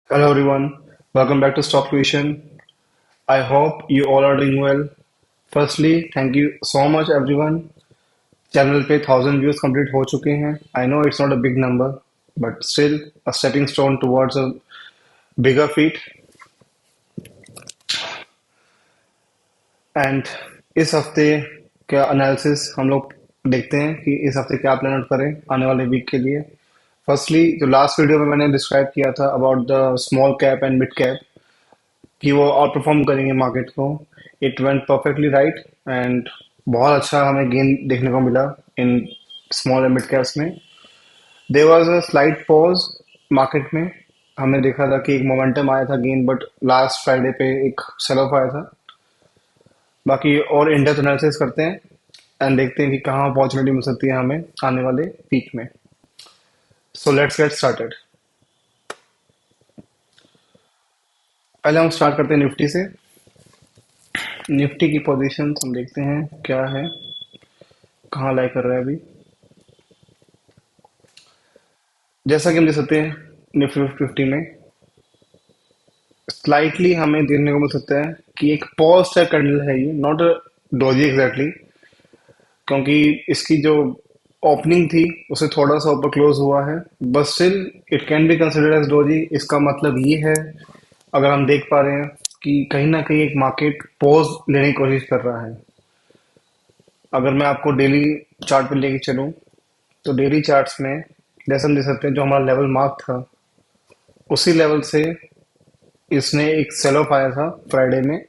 Hello everyone, welcome back to Stock Tuition. I hope you all are doing well. Firstly, thank you so much everyone. Channel पे 1000 views complete हो चुके हैं. I know it's not a big number, but still a stepping stone towards a bigger feat. And इस हफ्ते का analysis हम लोग देखते हैं कि इस हफ्ते क्या प्लान आउट करें आने वाले वीक के लिए. फर्स्टली जो लास्ट वीडियो में मैंने डिस्क्राइब किया था about the small cap and mid cap कि वो आउट परफॉर्म करेंगे मार्केट को. It went perfectly right and बहुत अच्छा हमें गेन देखने को मिला इन स्मॉल एंड मिड कैप्स में. There was a slight pause market में. हमने देखा था कि एक मोमेंटम आया था गेन बट लास्ट फ्राइडे पे एक सेल ऑफ आया था. बाकी और इन डेप्थ एनालिसिस करते हैं एंड देखते हैं कि कहाँ अपॉर्चुनिटी मिल सकती है हमें आने वाले वीक में. So let's get started. पहले हम स्टार्ट करते हैं निफ्टी से. निफ्टी की पोजीशन हम देखते हैं क्या है, कहाँ लाई कर रहा है अभी. जैसा कि हम देख सकते हैं निफ्टी 50 में स्लाइटली हमें देखने को मिल सकता है कि एक पॉज टाइप कैंडल है ये, नॉट अ डोजी एग्जैक्टली, क्योंकि इसकी जो ओपनिंग थी उसे थोड़ा सा ऊपर क्लोज हुआ है. But still it can be considered as doji. इसका मतलब ये है, अगर हम देख पा रहे हैं कि कहीं ना कहीं एक मार्केट पॉज लेने की कोशिश कर रहा है. अगर मैं आपको डेली चार्ट पे लेके चलूं तो डेली चार्ट्स में जैसे हम देख सकते हैं जो हमारा लेवल मार्क था उसी लेवल से इसने एक सेल ऑफ आया था फ्राइडे में.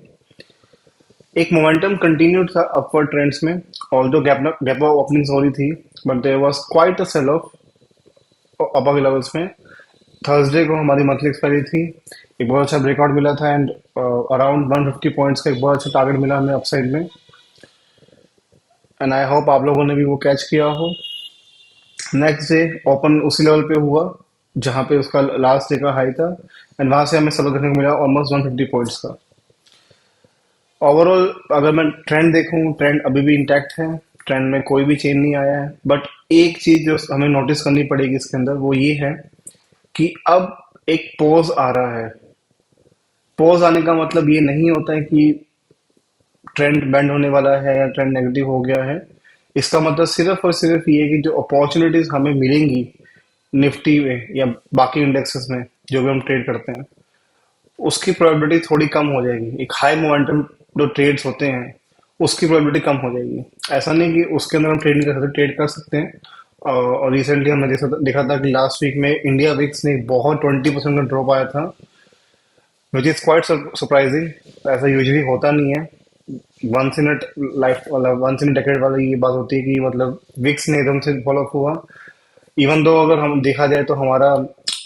एक मोमेंटम कंटिन्यूड था अपवर्ड ट्रेंड्स में, और जो गैप ओपनिंग्स हो रही थी, but there was quite a sell off above levels में. थर्सडे को हमारी मंथली एक्सपायरी थी. एक बहुत अच्छा ब्रेकआउट मिला था एंड अराउंड 150 पॉइंट्स का एक बहुत अच्छा टारगेट मिला हमें अपसाइड में. एंड आई होप आप लोगों ने भी वो कैच किया हो. नेक्स्ट डे ओपन उसी लेवल पे हुआ जहां पे उसका लास्ट डे का हाई था एंड वहां से हमें सबक देखने को मिला ऑलमोस्ट 150 पॉइंट्स का. ओवरऑल अगर मैं ट्रेंड देखूं, ट्रेंड अभी भी इंटैक्ट है. ट्रेंड में कोई भी चेंज नहीं आया है. बट एक चीज जो हमें नोटिस करनी पड़ेगी इसके अंदर वो ये है कि अब एक पोज आ रहा है. पोज आने का मतलब ये नहीं होता है कि ट्रेंड बेंड होने वाला है या ट्रेंड नेगेटिव हो गया है. इसका मतलब सिर्फ और सिर्फ ये है कि जो अपॉर्चुनिटीज हमें मिलेंगी निफ्टी में या बाकी इंडेक्सेस में जो भी हम ट्रेड करते हैं उसकी प्रोबेबिलिटी थोड़ी कम हो जाएगी. एक हाई मोमेंटम जो ट्रेड्स होते हैं उसकी प्रोबेबिलिटी कम हो जाएगी. ऐसा नहीं कि उसके अंदर हम ट्रेड नहीं कर सकते, ट्रेड कर सकते हैं. और रिसेंटली हमने देखा था कि लास्ट वीक में इंडिया विक्स ने बहुत 20% का ड्रॉप आया था, विच इज क्वाइट सरप्राइजिंग. ऐसा यूजुअली होता नहीं है. वंस इन लाइफ वाला, वंस इन डेकेड वाला ये बात होती है कि मतलब विक्स ने एकदम से फॉलो अप हुआ. इवन दो अगर हम देखा जाए तो हमारा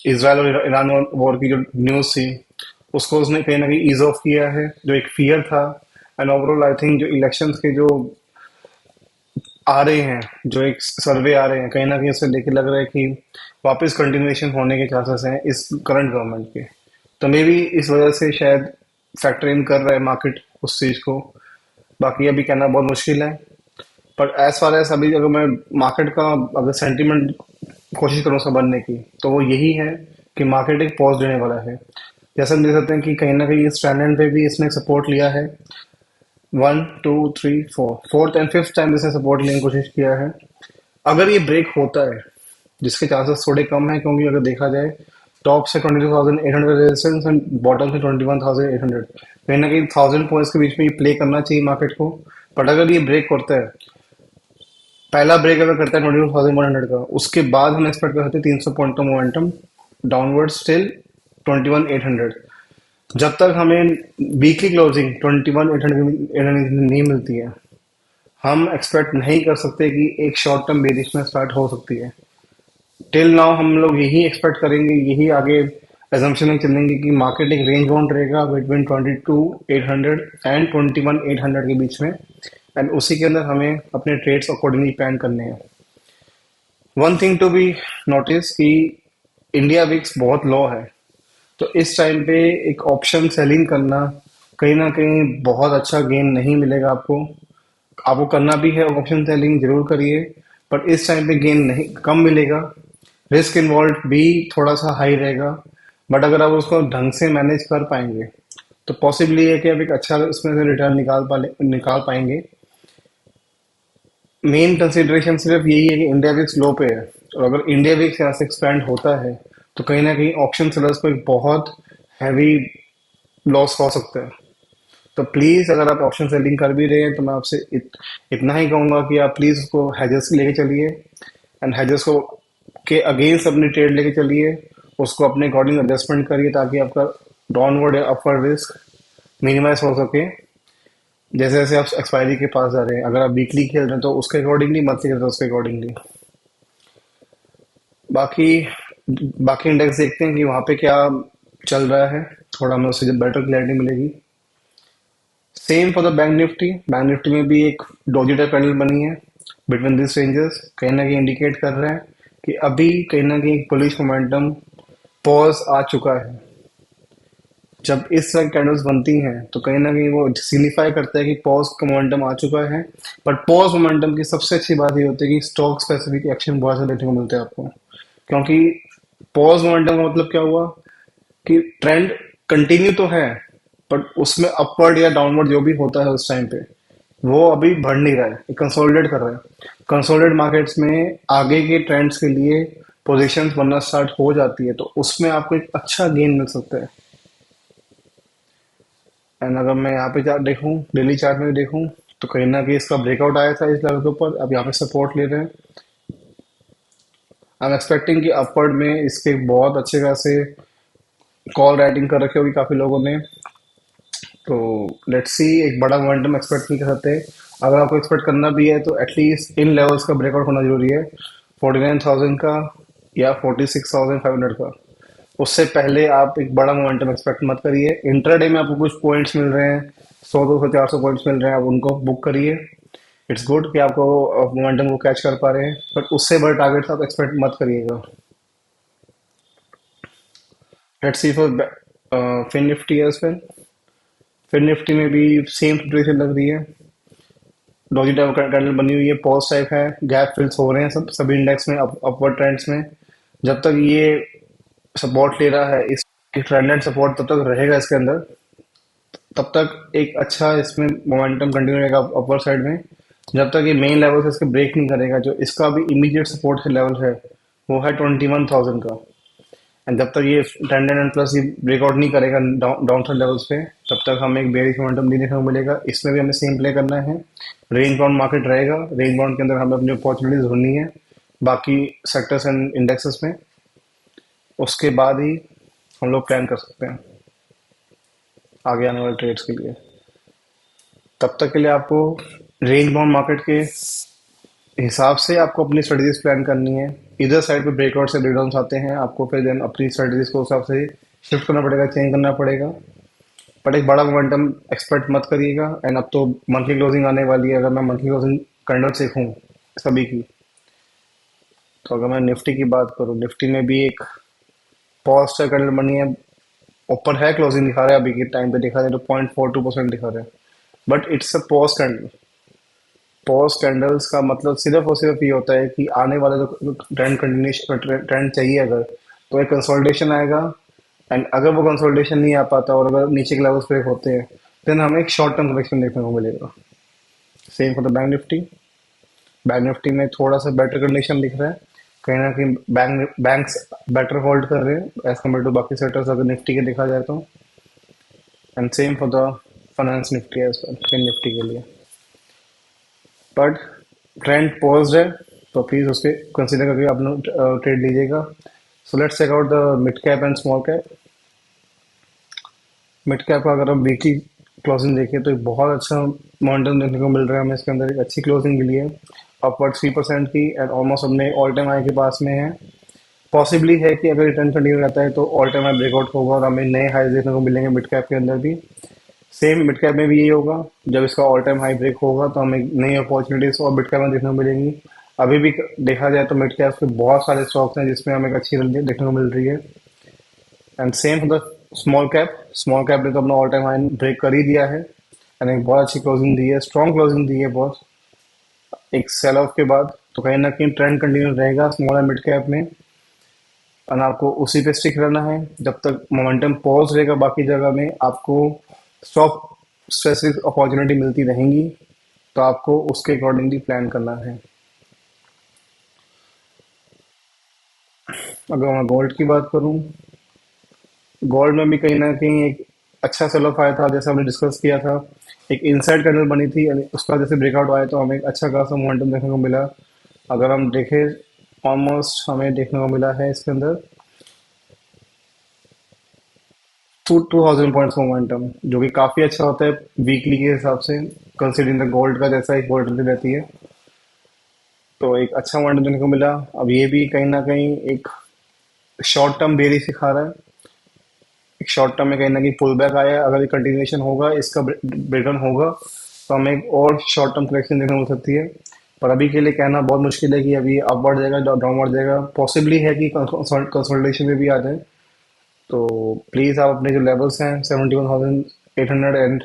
इसराइल और ईरान वॉर की जो न्यूज थी उसको उसने कहीं ना कहीं ईज ऑफ किया है, जो एक फियर था. एंड ओवरऑल आई थिंक जो इलेक्शंस के जो आ रहे हैं, जो एक सर्वे आ रहे हैं, कहीं ना कहीं उससे देख के लग रहा है कि वापस कंटिन्यूएशन होने के चांसेस हैं इस करंट गवर्नमेंट के. तो मे बी इस वजह से शायद फैक्टर इन कर रहा है मार्केट उस चीज को. बाकी अभी कहना बहुत मुश्किल है. पर एज फार एज अभी अगर मैं मार्केट का अगर सेंटीमेंट कोशिश करूँ समझने की तो वो यही है कि मार्केट एक पॉज देने वाला है. जैसे हम देख सकते हैं कि कहीं ना कहीं इस ट्रेंड पे भी इसने सपोर्ट लिया है. 1 2 3 4 फोर्थ एंड फिफ्थ टाइम इसने सपोर्ट लेने की कोशिश किया है. अगर ये ब्रेक होता है, जिसके चांसेस थोड़े कम है क्योंकि अगर देखा जाए टॉप से 22,800 रेजिस्टेंस एंड बॉटम से 21,800, कहीं ना कहीं 1000 पॉइंट्स के बीच में ये प्ले करना चाहिए मार्केट को. बट अगर ये ब्रेक करता है, पहला ब्रेक अगर करता है 22,100 का, उसके बाद हम एक्सपेक्ट कर सकते हैं 300 पॉइंट का मोमेंटम डाउनवर्ड स्टिल 21,800. जब तक हमें वीकली क्लोजिंग 21,800 नहीं मिलती है, हम एक्सपेक्ट नहीं कर सकते कि एक शॉर्ट टर्म बेरिश में स्टार्ट हो सकती है. टिल नाउ हम लोग यही एक्सपेक्ट करेंगे, यही आगे एजम्पशन में चलेंगे कि मार्केट एक रेंज बाउंड रहेगा बिटवीन 22,800 एंड 21,800 के बीच में. एंड उसी के अंदर हमें अपने ट्रेड्स अकॉर्डिंगली प्लान करने हैं. One thing to be notice कि इंडिया विक्स बहुत लो है. तो इस टाइम पे एक ऑप्शन सेलिंग करना कहीं ना कहीं बहुत अच्छा गेन नहीं मिलेगा आपको. आपको करना भी है ऑप्शन सेलिंग, जरूर करिए, बट इस टाइम पे गेन नहीं, कम मिलेगा. रिस्क इन्वॉल्व भी थोड़ा सा हाई रहेगा. बट अगर आप उसको ढंग से मैनेज कर पाएंगे तो पॉसिबली है कि आप एक अच्छा इसमें से रिटर्न निकाल पाएंगे। मेन कंसिडरेशन सिर्फ यही है कि इंडिया भी स्लो पे है, और अगर इंडिया भी यहाँ से एक्सपैंड होता है तो कहीं ना कहीं ऑप्शन सेलर्स को एक बहुत हैवी लॉस हो सकता है। तो प्लीज अगर आप ऑप्शन सेलिंग कर भी रहे हैं तो मैं आपसे इतना ही कहूंगा कि आप प्लीज उसको हेजेस लेके चलिए, एंड हेजेस को के अगेंस्ट अपनी ट्रेड लेके चलिए। उसको अपने अकॉर्डिंग एडजस्टमेंट करिए ताकि आपका डाउनवर्ड या अपवर्ड रिस्क मिनिमाइज हो सके। जैसे जैसे आप एक्सपायरी के पास जा रहे हैं, अगर आप वीकली खेल रहे हैं तो उसके अकॉर्डिंगली, मंथली खेल रहे हैं तो उसके अकॉर्डिंगली। बाकी बाकी इंडेक्स देखते हैं कि वहाँ पे क्या चल रहा है, थोड़ा हमें उससे जब बेटर क्लैरिटी मिलेगी। Same for the bank Nifty. Bank Nifty में भी एक डोजी टाइप पैनल बनी है बिटवीन दिस रेंजेस, कहीं ना कहीं इंडिकेट कर रहे हैं कि अभी कहीं ना कहीं बुलिश मोमेंटम पॉज आ चुका है। जब इस तरह कैंडल्स बनती हैं तो कहीं ना कहीं वो सिग्निफाई करता है कि पॉज का मोमेंटम आ चुका है। बट पॉज मोमेंटम की सबसे अच्छी बात ये होती है कि स्टॉक स्पेसिफिक एक्शन बहुत ज्यादा देखने को मिलते हैं आपको, क्योंकि पॉज मोमेंटम का मतलब क्या हुआ कि ट्रेंड कंटिन्यू तो है, बट उसमें अपवर्ड या डाउनवर्ड जो भी होता है उस टाइम पे वो अभी बढ़ नहीं रहा है, कंसोलिडेट कर रहा है। कंसोलिडेट मार्केट्स में आगे के ट्रेंड्स के लिए पोजीशंस बनना स्टार्ट हो जाती है, तो उसमें आपको एक अच्छा गेन मिल सकता है। एंड अगर मैं यहाँ पे देखूँ, डेली चार्ट में भी देखूँ, तो कहीं ना कहीं इसका ब्रेकआउट आया था इस लेवल के ऊपर, अब यहाँ पे सपोर्ट ले रहे हैं। आई एम एक्सपेक्टिंग कि अपवर्ड में इसके बहुत अच्छे खासे कॉल राइटिंग कर रखे होगी काफी लोगों ने। तो लेट्स सी, एक बड़ा मोमेंटम एक्सपेक्ट नहीं कर सकते। अगर आपको एक्सपेक्ट करना भी है तो एटलीस्ट इन लेवल्स का ब्रेकआउट होना जरूरी है, 49,000 का या 46,500 का। उससे पहले आप एक बड़ा मोमेंटम एक्सपेक्ट मत करिए। इंट्राडे में आपको कुछ पॉइंट्स मिल रहे हैं, 100, 200, 400 पॉइंट्स मिल रहे हैं, आप उनको बुक करिए। इट्स गुड कि आपको मोमेंटम को कैच कर पा रहे हैं, बट उससे बड़े टारगेट्स आप एक्सपेक्ट मत करिएगा। Let's see for fin Nifty as well. Fin Nifty में भी सेम सिचुएशन लग रही है। डॉजी टाइप कैंडल बनी हुई है, पॉज टाइप है, गैप फिल्स हो रहे हैं सब सभी इंडेक्स में, अपवर्ड ट्रेंड्स में। जब तक ये सपोर्ट ले रहा है, इस ट्रेंड एंड सपोर्ट तब तक रहेगा इसके अंदर, तब तक एक अच्छा इसमें मोमेंटम कंटिन्यू रहेगा अपर साइड में। जब तक ये मेन लेवल से इसके ब्रेक नहीं करेगा, जो इसका भी इमीडिएट सपोर्ट लेवल है वो है 21,000 का। एंड जब तक ये 10 प्लस ये ब्रेकआउट नहीं करेगा डाउन साइड लेवल्स पे, तब तक हमें एक बेरिश मोमेंटम नहीं देखने को मिलेगा। इसमें भी हमें सेम प्ले करना है। रेंज बाउंड मार्केट रहेगा, रेंज बाउंड के अंदर हमें अपनी अपॉर्चुनिटीज ढूंढनी है बाकी सेक्टर्स एंड इंडेक्सेस में। उसके बाद ही हम लोग प्लान कर सकते हैं आगे आने वाले ट्रेड्स के लिए। तब तक के लिए आपको रेंज बाउंड मार्केट के हिसाब से आपको अपनी स्ट्रेटजीज प्लान करनी है। इधर साइड पे ब्रेकआउट से ब्रेकडाउन आते हैं, आपको फिर देन अपनी स्ट्रेटजीज को उस हिसाब से शिफ्ट करना पड़ेगा, चेंज करना पड़ेगा। बट एक बड़ा मोमेंटम एक्सपेक्ट मत करिएगा। एंड अब तो मंथली क्लोजिंग आने वाली है। अगर मैं मंथली क्लोजिंग कैंडल देखूं सभी की, तो अगर मैं निफ्टी की बात करूं, निफ्टी में भी एक पॉजिटिव कैंडल बनी है, ऊपर है, क्लोजिंग दिखा रहा है, अभी के टाइम पे दिखा रहा है तो 0.42% दिखा रहा है। But it's a pause candle. Pause candles का मतलब सिर्फ और सिर्फ ये होता है कि आने वाला जो ट्रेंड कंटिन्यूशन ट्रेंड चाहिए, अगर तो एक कंसोलिडेशन आएगा। एंड अगर वो कंसोलिडेशन नहीं आ पाता और अगर नीचे के लेवल्स ब्रेक होते हैं, देन हमें एक शॉर्ट टर्म करेक्शन देखने को मिलेगा। Same for the bank Nifty. Bank Nifty में थोड़ा सा बेटर कंडीशन दिख रहा है, कहीं ना कहीं बैंक्स बेटर होल्ड कर रहे हैं एज कम्पेयर टू बाकी सेक्टर्स अगर निफ्टी के देखा जाए तो। And same for the finance Nifty as well, Nifty के लिए। बट ट्रेंड पॉज है, तो प्लीज उसके कंसिडर करके आप लोग ट्रेड लीजिएगा। So let's check out the mid cap and small cap. Mid cap का अगर हम वीकली क्लोजिंग देखें तो एक बहुत अच्छा मोमेंटम देखने को मिल रहा है हमें। इसके अंदर एक अच्छी क्लोजिंग मिली है, अपवर्ड 3% की, एंड ऑलमोस्ट अपने ऑल टाइम हाई के पास में है। पॉसिबली है कि अगर रिटर्न कंटिन्यू रहता है तो ऑल टाइम हाई ब्रेकआउट होगा और हमें नए हाई देखने को मिलेंगे मिड कैप के अंदर भी। सेम मिड कैप में भी यही होगा, जब इसका ऑल टाइम हाई ब्रेक होगा तो हमें नई अपॉर्चुनिटीज और मिड कैप में देखने को मिलेंगी। अभी भी देखा जाए तो मिड कैप के बहुत सारे स्टॉक्स हैं जिसमें हमें एक अच्छी रन देखने को मिल रही है। And same for the small cap. Small cap ने तो अपना ऑल टाइम हाई ब्रेक कर ही दिया है, एंड एक बहुत अच्छी क्लोजिंग दी है, स्ट्रॉन्ग क्लोजिंग दी है बहुत, एक सेल ऑफ के बाद। तो कहीं ना कहीं ट्रेंड कंटिन्यू रहेगा स्मॉल एंड मिड कैप में। और आपको उसी पे स्टिक रहना है जब तक मोमेंटम पॉज रहेगा। बाकी जगह में आपको स्टॉप स्पेसिफिक अपॉर्चुनिटी मिलती रहेंगी, तो आपको उसके अकॉर्डिंगली प्लान करना है। अगर मैं गोल्ड की बात करूं, गोल्ड में भी कहीं ना कहीं एक अच्छा सेल ऑफ आया था, जैसे हमने डिस्कस किया था। एक इनसाइड कैंडल बनी थी, यानी उसका जैसे ब्रेकआउट आया तो हमें एक अच्छा खासा मोमेंटम देखने को मिला। अगर हम देखें, ऑलमोस्ट हमें देखने को मिला है इसके अंदर 2000 पॉइंट्स मोमेंटम, जो कि काफी अच्छा होता है वीकली के हिसाब से, कंसीडरिंग द गोल्ड का जैसा एक वोलेटिलिटी रहती है। तो एक अच्छा मोमेंटम देखने को मिला। अब ये भी कहीं ना कहीं एक शॉर्ट टर्म बेरिश दिखा रहा है। एक शॉर्ट टर्म में कहीं ना कहीं पुल बैक आया है। अगर ये कंटिन्यूएशन होगा, इसका ब्रेकडाउन होगा, तो हमें एक और शॉर्ट टर्म करेक्शन देखने को मिल सकती है। पर अभी के लिए कहना बहुत मुश्किल है कि अभी अपवर्ड जाएगा डाउनवर्ड जाएगा। पॉसिबली है कि कंसोलिडेशन में भी आ जाए। तो प्लीज आप अपने जो लेवल्स हैं 71,800 एंड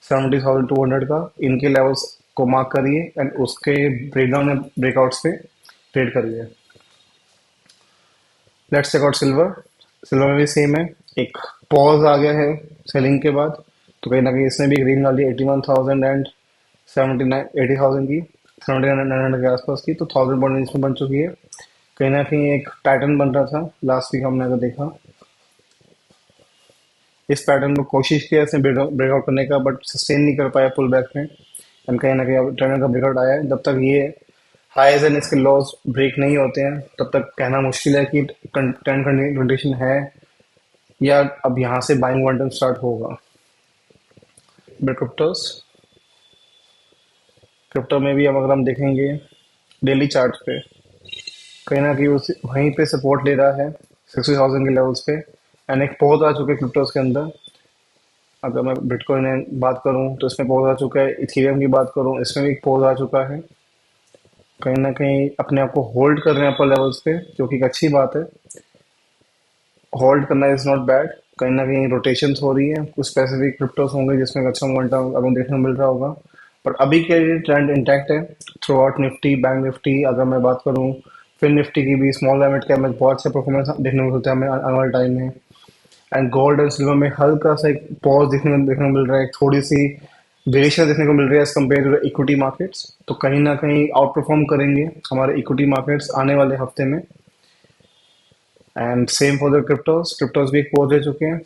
70,200 का, इनके लेवल्स को मार्क करिए एंड उसके ब्रेकडाउन एंड ब्रेकआउट्स पे ट्रेड करिए। Let's check out silver. Silver में भी सेम है। एक पॉज आ गया है सेलिंग के बाद, तो कहीं ना कहीं इसने भी ग्रीन डाली 81,000 एंड 79 80,000 की, 79,900 के आसपास की। तो 1000 पॉइंट इसमें बन चुकी है। कहीं ना कहीं एक पैटर्न बन रहा था लास्ट वीक, हमने अगर देखा इस पैटर्न को कोशिश किया इसने ब्रेकआउट करने का, बट सस्टेन नहीं कर पाया पुल बैक में। एंड कहीं ना कहीं टर्नर का ब्रेकआउट आया है। जब तक ये हाईज एंड इसके लॉस ब्रेक नहीं होते हैं, तब तक कहना मुश्किल है कि ट्रेंड कंडीशन है या अब यहाँ से बाइंग मोमेंटम स्टार्ट होगा। क्रिप्टोस, क्रिप्टो में भी अब अगर हम देखेंगे डेली चार्ट पे, कहीं ना कहीं उस वहीं पे सपोर्ट ले रहा है 60,000 के लेवल्स पे। एंड एक पॉज आ चुके क्रिप्टोस के अंदर। अगर मैं बिटकॉइन में बात करूं तो इसमें पॉज आ चुका है। इथेरियम की बात करूं, इसमें भी पॉज आ चुका है। कहीं ना कहीं अपने आप को होल्ड कर रहे हैं अपर लेवल्स पे, जो कि एक अच्छी बात है। होल्ड करना इज नॉट बैड। कहीं ना कहीं रोटेशंस हो रही है, कुछ स्पेसिफिक क्रिप्टोस होंगे जिसमें एक अच्छा मोमेंटम अगर देखने को मिल रहा होगा। पर अभी के लिए ट्रेंड इंटैक्ट है through out. Nifty, bank Nifty, अगर मैं बात करूं फिर निफ्टी की भी स्मॉल लिमिट कैप में बहुत अच्छा परफॉर्मेंस देखने को मिलता है हमें आने वाले टाइम में। एंड गोल्ड एंड सिल्वर में हल्का सा एक पॉज देखने को मिल रहा है, एक थोड़ी सी वेरिएशन देखने को मिल रही है as compare to the equity markets. तो कहीं ना कहीं आउट परफॉर्म करेंगे हमारे इक्विटी मार्केट्स आने वाले हफ्ते में। And same for the क्रिप्टोस। क्रिप्टोस भी एक पॉज ले चुके हैं,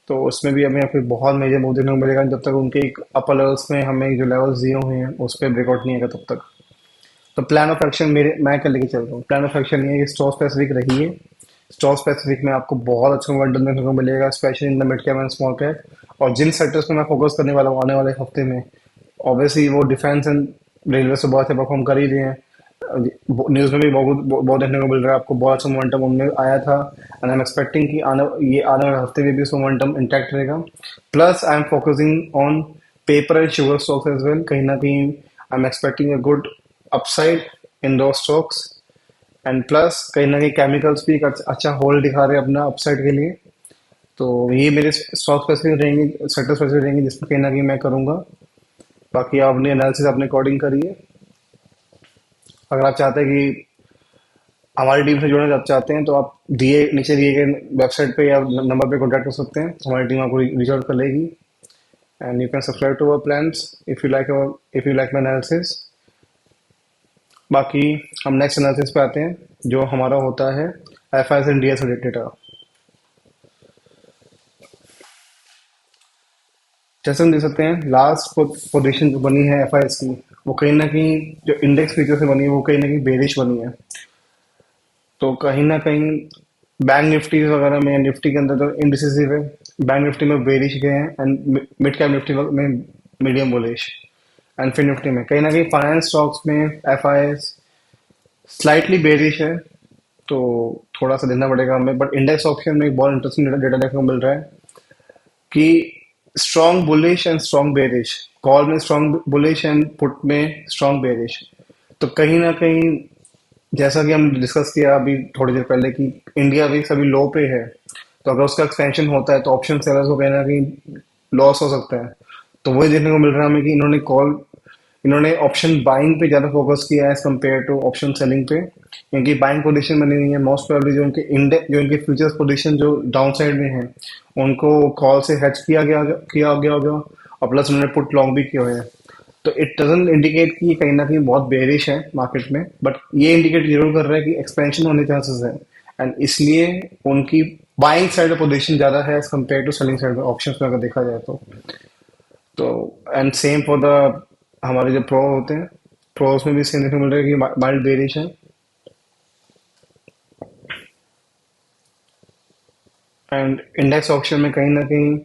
तो उसमें भी हमें कोई बहुत मेजर मूव देखने को मिलेगा जब तक उनके एक अपर लेवल्स में हमें जो लेवल्स दिए हुए हैं उस पर ब्रेकआउट नहीं आएगा तब तक। तो प्लान ऑफ एक्शन मैं क्या लेके चल रहा हूँ, प्लान ऑफ एक्शन ये है कि स्टॉक स्पेसिफिक रहिए। स्टॉक स्पेसिफिक में आपको बहुत अच्छा मोमेंटम देखने को मिलेगा, specially in the mid cap and small cap. और जिन सेक्टर्स पे मैं फोकस करने वाला हूँ आने वाले हफ्ते में, ऑब्वियसली वो डिफेंस एंड रेलवे से बहुत अच्छा परफॉर्म कर ही रहे हैं। न्यूज में भी बहुत बहुत देखने को मिल रहा है आपको, बहुत अच्छा मोमेंटम उनमें आया था। एंड आई एम एक्सपेक्टिंग कि आने वाले हफ्ते में भी उस मोमेंटम इंटैक्ट रहेगा। Plus I am focusing on paper and sugar stocks as well. कहीं ना कहीं I am expecting a good upside इन दो स्टॉक्स। एंड प्लस कहीं ना कहीं केमिकल्स भी एक अच्छा होल्ड दिखा रहे हैं अपना अपसाइड के लिए। तो ये मेरे स्टॉक स्पेसिफिक रहेंगे, सेक्टर स्पेसिफिक रहेंगे, जिसमें कहीं ना कहीं मैं करूंगा। बाकी आप अपने एनालिसिस अपने अकॉर्डिंग करिए। अगर आप चाहते हैं कि हमारी टीम से जुड़ना आप चाहते हैं, तो आप नीचे दिए गए वेबसाइट पे या नंबर पे कॉन्टैक्ट कर सकते हैं। हमारी टीम आपको रीच आउट कर लेगी। And you can subscribe to our plans if you like my analysis. बाकी हम नेक्स्ट एनालिसिस पे आते हैं, जो हमारा होता है F I S and D S data. जैसे हम देख सकते हैं लास्ट पोजीशन जो बनी है एफ आई एस की, वो कहीं ना कहीं जो इंडेक्स फीचर से बनी है वो कहीं ना कहीं बेरिश बनी है। तो कहीं ना कहीं बैंक निफ्टी वगैरह में, निफ्टी के अंदर तो इनडिसिसिव है। बैंक निफ्टी में बेरिश गए हैं एंड मिड कैप निफ्टी में मीडियम बुलिश। एंड फिर निफ्टी में कहीं ना कहीं फाइनेंस स्टॉक्स में F I S slightly bearish है। तो थोड़ा सा देखना पड़ेगा हमें। बट इंडेक्स ऑप्शन में एक बहुत इंटरेस्टिंग डेटा देखने को मिल रहा है कि strong bullish and strong bearish, call में स्ट्रॉन्ग बुलिश एंड पुट में स्ट्रॉन्ग बेरिश। तो कहीं ना कहीं जैसा कि हम डिस्कस किया अभी थोड़ी देर पहले कि इंडिया भी सभी लो पे है, तो अगर उसका एक्सपेंशन होता है तो ऑप्शन सेलर्स को कहीं ना कहीं लॉस हो सकता है। तो वही देखने को मिल रहा है हमें कि इन्होंने कॉल इन्होंने ऑप्शन बाइंग पे ज़्यादा फोकस किया है as compare to option selling पे, क्योंकि बाइंग पोजीशन बनी हुई है। मोस्ट प्रोबेबली जो उनके इंडेक्स, जो इनके फ्यूचर्स पोजीशन जो डाउन साइड में है, उनको कॉल से हेज किया गया होगा, और प्लस उन्होंने पुट लॉन्ग भी किए हुए हैं। तो इट डजंट इंडिकेट कि ये कहीं ना कहीं बहुत बेरिश है मार्केट में, बट ये इंडिकेट जरूर कर रहा है कि एक्सपेंशन होने चांसेस है, एंड इसलिए उनकी बाइंग साइड में पोजीशन ज्यादा है as compare to selling side में, ऑप्शंस में अगर देखा जाए तो एंड सेम फॉर द हमारे जो प्रो होते हैं, प्रोस में भी सेम देखने को मिल रहा है कि माइल्ड बेरिश है। एंड इंडेक्स ऑप्शन में कहीं ना कहीं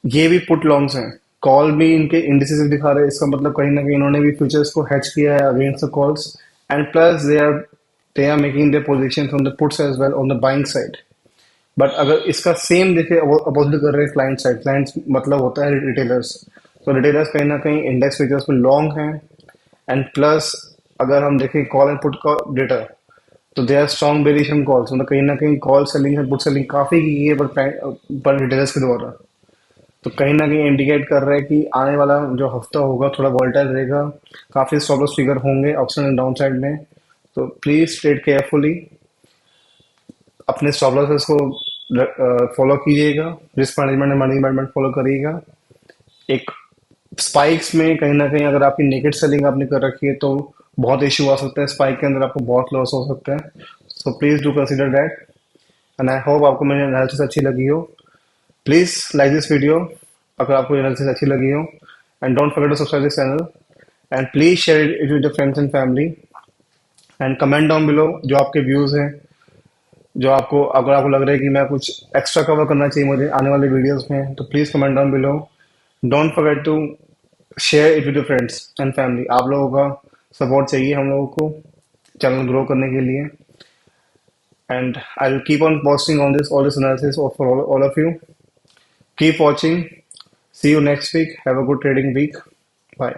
ये भी पुट लॉन्ग्स हैं, कॉल भी इनके इंडिसेस दिखा रहे हैं, इसका मतलब कहीं ना कहीं इन्होंने भी फ्यूचर्स को हेज किया है against the calls, and plus they are making their position on the puts as well on the buying side. But अगर इसका सेम देखे अपोजिट कर रहे हैं क्लाइंट साइड, क्लाइंट्स मतलब होता है रिटेलर्स, तो रिटेलर्स कहीं ना कहीं इंडेक्स फ्यूचर्स में लॉन्ग हैं, एंड प्लस अगर हम देखें कॉल एंड पुट का डेटा, तो दे आर स्ट्रॉन्ग बेरिशन कॉल्स, मतलब कहीं ना कहीं कॉल सेलिंग है, पुट सेलिंग काफी की है पर रिटेलर्स के द्वारा। तो कहीं ना कहीं इंडिकेट कर रहा है कि आने वाला जो हफ्ता होगा थोड़ा वोलेटाइल रहेगा, काफी स्टॉप लॉस फिगर होंगे अपसाइड एंड डाउन साइड में। तो प्लीज ट्रेड केयरफुली, अपने स्टॉप लॉसेस को फॉलो कीजिएगा, risk management and money management follow करिएगा। एक स्पाइक्स में कहीं ना कहीं अगर आपकी नेकेड सेलिंग आपने कर रखी है तो बहुत इशू आ सकता है, स्पाइक के अंदर आपको बहुत लॉस हो सकता है। So please do consider that, and I hope आपको मेरी एनालिसिस अच्छी लगी हो। प्लीज लाइक दिस वीडियो अगर आपको एनालिसिस अच्छी लगी हो, and don't forget to subscribe this channel, and please share it with your friends and family, and comment down below जो आपके व्यूज हैं, जो आपको अगर आपको लग रहा है कि मैं कुछ एक्स्ट्रा कवर करना चाहिए मुझे आने वाले वीडियोस में, तो please comment down below. Don't forget to share it with your friends and family. आप लोगों का सपोर्ट चाहिए हम लोगों को चैनल ग्रो करने के लिए, and I will keep on posting on this all this analysis for all of you. Keep watching, see you next week, have a good trading week, bye.